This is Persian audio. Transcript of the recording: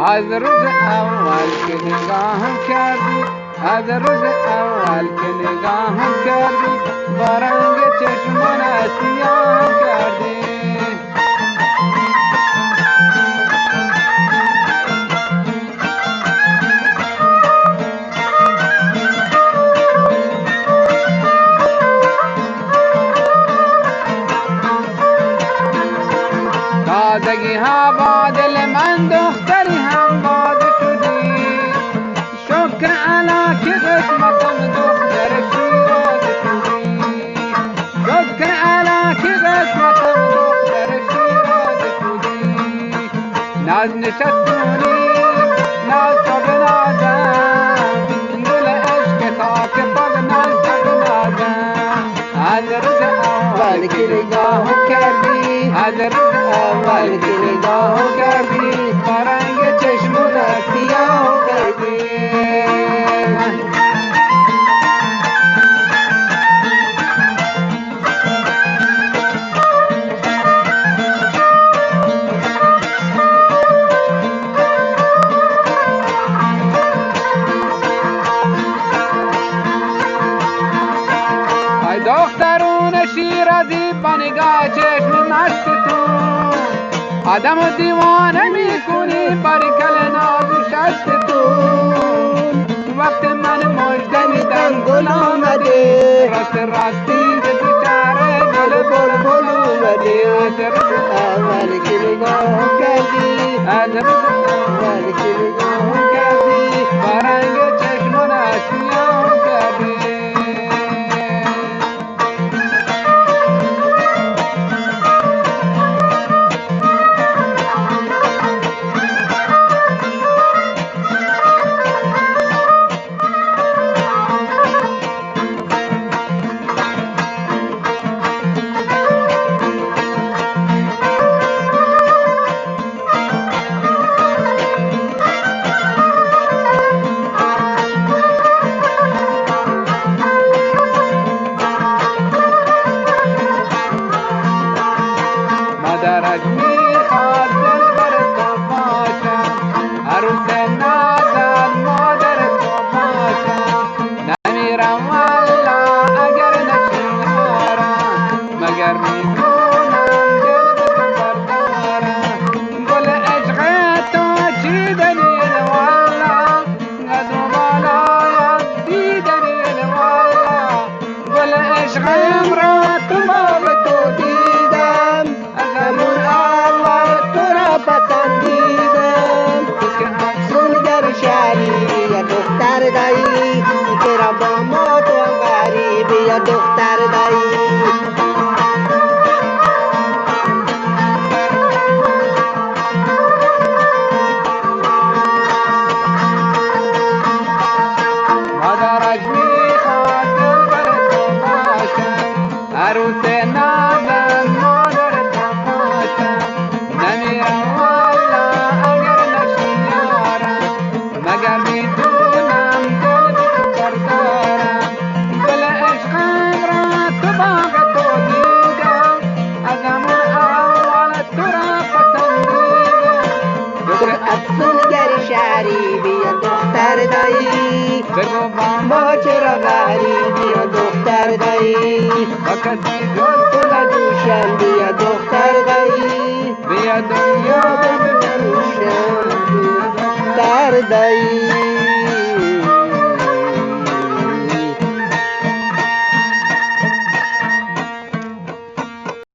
از روز اول که نگاهم کردی، از روز اول که نگاهم کردی، با رنگ چشمان سیاه کردی. تازگی ها با دل من دختری هم باز شدی، شکر علا که قسمتم دختر شیراز شدی، شکر علا که قسمتم دختر شیراز شدی. ناز نشستونی ناز تو بنازم، دل عشق تا که پاک ناز تو بنازم. از روز اول که نگاه کردی، از روز اول که نگاه کردی، با رنگ چشمون سیاه کردی. ای دخترون شیرازی با نگاه چشم مستتون، آدم و دیوانه میکنی بارکل ناز و شستتون. وقت من مژده میدم گل آمده، راست راستی به دوچاره گل بلبل اومده. از روز اول که نگاه کردی، از روز اول که نگاه کردی، با رنگ چشمان سیاه کردی. مادرت میخواد دلبر تو باشم، عروس نازم مادر تو باشم. نمیرم والا اگر نشیارم، مگر میتونم دل به تو بردارم. گل عشق تو چیدنی والا، قدم بالا دیدنی والا. گل عشقم را تو باغ تو دیدم، همون اول تو را پسندیدم. تو که افسونگر شهری یا دختر دایی، که را با ما تو غریبی یا دختر دایی. مادرش میخواد دلبر تو باشم، عروس نازم مادر تو باشم. نمیرم والا اگر نشیارم، مگر میتونم دل به تو بردارم. گل عشقم را تو باغ تو دیدم، از همون اول تو را پسندیدم. تو که افسونگر شهری بیا دختر دایی، بگو با ما چرا غریبی یا دختر دایی. با کسی جز تو ندوشم بیا دختر دایی، بیا دنیا بفروشم بیا دختر دایی.